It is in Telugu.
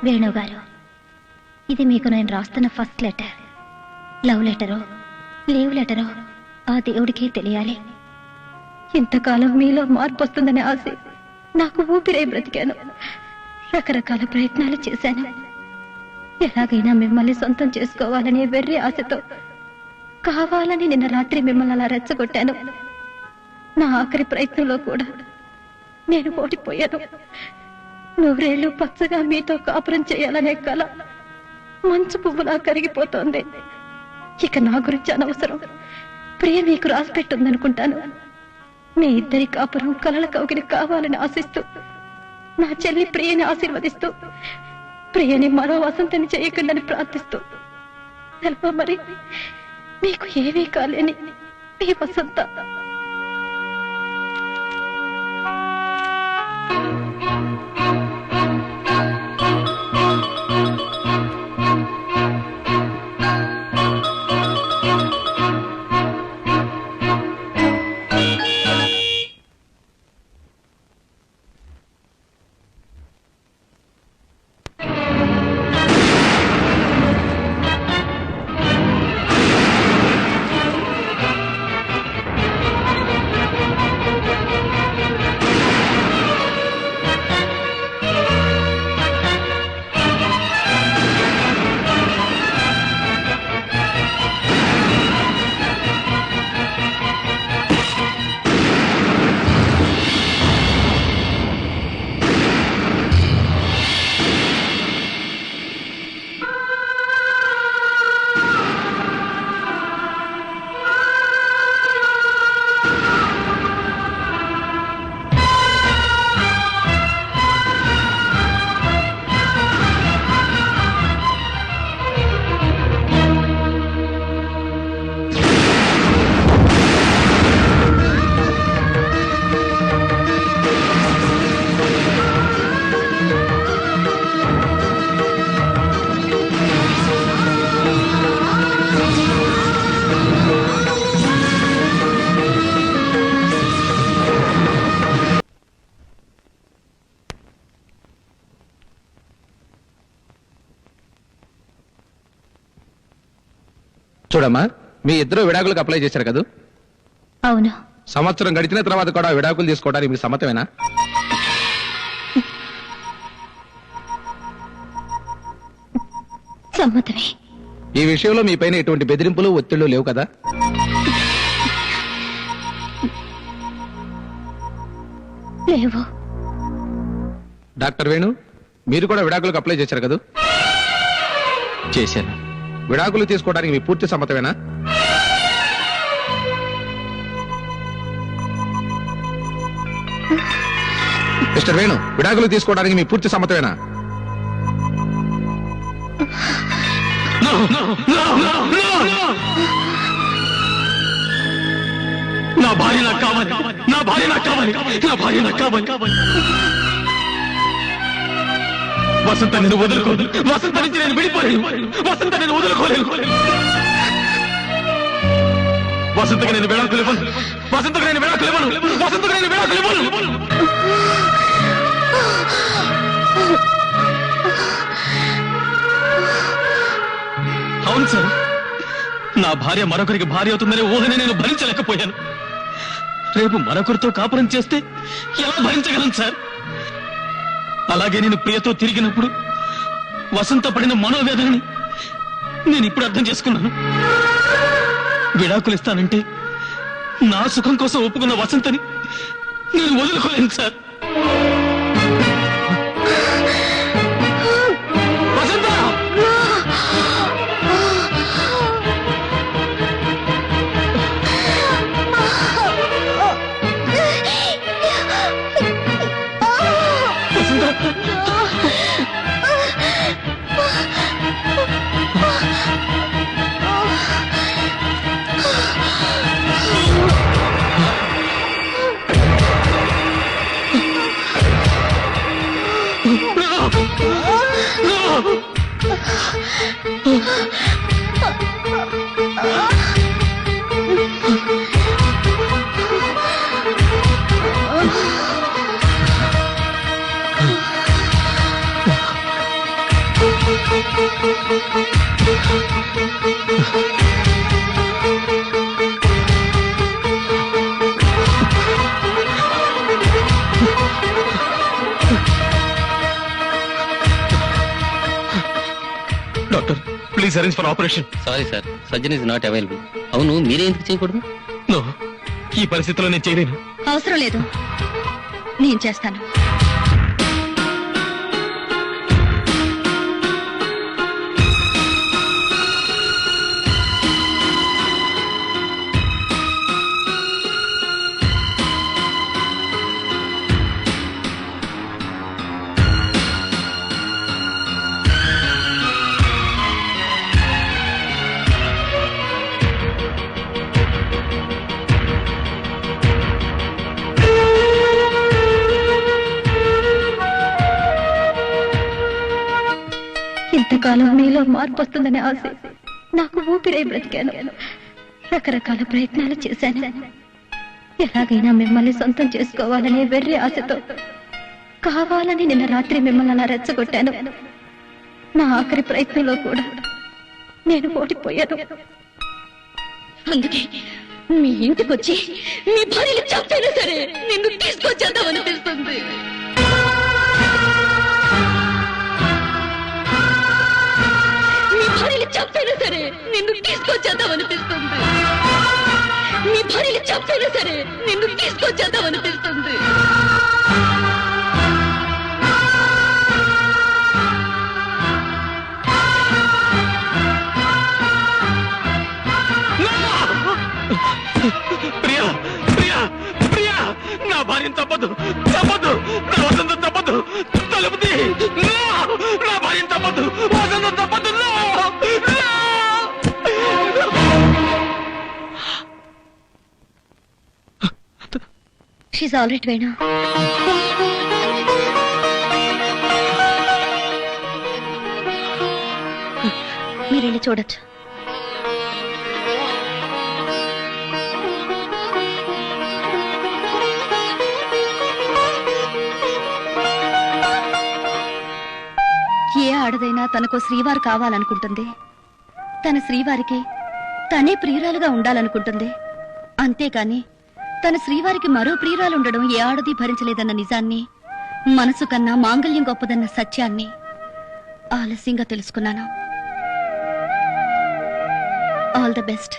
వేణుగారు, ఇది మీకు నేను రాస్తున్న ఫస్ట్ లెటర్. లవ్ లెటరో లీవ్ లెటరో ఆ దేవుడికే తెలియాలి. ఇంతకాలం మీలో మార్పు వస్తుందనే ఆశ నాకు ఊపిరై బ్రతికాను. రకరకాల ప్రయత్నాలు చేశాను. ఎలాగైనా మిమ్మల్ని సొంతం చేసుకోవాలనే వెర్రి ఆశతో కావాలని నిన్న రాత్రి మిమ్మల్ని అలా రెచ్చగొట్టాను. నా ఆఖరి ప్రయత్నంలో కూడా నేను ఓడిపోయాను. 100 ఏళ్లు పచ్చగా మీతో కాపురం చేయాలనే కల మంచు పువ్వులా కరిగిపోతోంది. ఇక నా గురించి అనవసరం. ప్రియ మీకు రాసిపెట్టుందనుకుంటాను. మీ ఇద్దరి కాపురం కలల కౌగిలి కావాలని ఆశిస్తూ, నా చెల్లి ప్రియని ఆశీర్వదిస్తూ, ప్రియని మరో వసంతని చేయకుండాని ప్రార్థిస్తూ, తెలప మరి మీకు ఏమీ కాలేని మీ వసంత. చూడమ్మా, మీ ఇద్దరు విడాకులకు అప్లై చేశారు కదా? అవును. సంవత్సరం గడిచిన తర్వాత కూడా విడాకులు తీసుకోవడానికి మీకు సమ్మతమేనా? సమ్మతమే. ఈ విషయంలో మీ పైన ఎటువంటి బెదిరింపులు ఒత్తిళ్లు లేవు కదా? లేవు. డాక్టర్ వేణు, మీరు కూడా విడాకులకు అప్లై చేశారు కదా? చేశాను. విడాకులు తీసుకోవడానికి మీ పూర్తి సమ్మతమేనా? మిస్టర్ వేణు, విడాకులు తీసుకోవడానికి మీ పూర్తి సమ్మతమేనా? నా భార్య నాకు కావాలి, నా భార్య నాకు కావాలి, నా భార్య నాకు కావాలి. వసంత నేను వదులుకోను, వసంత నుంచి నేను విడిపోలేను, వసంత నేను వదులుకోలేను. వసంతకి నేను విడాకులు ఇవ్వను, వసంతకు నేను విడాకులు ఇవ్వను, వసంతకు నేను విడాకులు ఇవ్వను. అవును సార్, నా భార్య మరొకరికి భార్య అవుతుందనే ఊహని నేను భరించలేకపోయాను. రేపు మరొకరితో కాపురం చేస్తే ఎలా భరించగలను సార్? అలాగే నేను ప్రియతో తిరిగినప్పుడు వసంత పడిన మనోవేదనని నేను ఇప్పుడు అర్థం చేసుకున్నాను. విడాకులు ఇస్తానంటే నా సుఖం కోసం ఒప్పుకున్న వసంతని నేను వదులుకోలేను sir. Vasantha! Doctor please arrange for operation. Sorry sir, surgeon is not available. అవును, మీరే ఎందుకు చేయకూడదు? నో, ఈ పరిస్థితిలో నేను చేయలేను. అవసరం లేదు, నేను చేస్తాను. ఇంతకాలం మీలో మార్పు వస్తుందనే ఆశ నాకు ఊపిరే బ్రతికాను. రకరకాల ప్రయత్నాలు చేశాను. ఎలాగైనా మిమ్మల్ని సొంతం చేసుకోవాలనే వెర్రి ఆశతో కావాలని నిన్న రాత్రి మిమ్మల్ని అలా రెచ్చగొట్టాను. నా ఆఖరి ప్రయత్నంలో కూడా నేను ఓడిపోయాను. అందుకే మీ ఇంటికి వచ్చి మీ భార్యలు చంపైనా సరే నిన్ను తీసుకొచ్చేద్దామనిపిస్తుంది. చంపైనా సరే నిన్ను తీసుకొచ్చేద్దామనిపిస్తుంది. మీ భార్యలు చంపైనా సరే నిన్ను తీసుకొచ్చేద్దామనిపిస్తుంది. ప్రియా, ప్రియా, ప్రియా, నా భార్యను తప్పదు, తప్పదు, నా వసంతం తప్పదు, తలుపుది. నా భార్యను తప్పదు, వసంతం తప్పదు. She's all right, Venu. మీరు వెళ్ళి చూడొచ్చు. ఏ ఆడదైనా తనకో శ్రీవారు కావాలనుకుంటుంది. తన శ్రీవారికి తనే ప్రియురాలుగా ఉండాలనుకుంటుంది. అంతేకాని తన శ్రీవారికి మరో ప్రియురాలు ఉండడం ఏ ఆడది భరించలేదన్న నిజాన్ని, మనసు కన్నా మాంగళ్యం గొప్పదన్న సత్యాన్ని ఆలస్యంగా తెలుసుకున్నాను. All the best.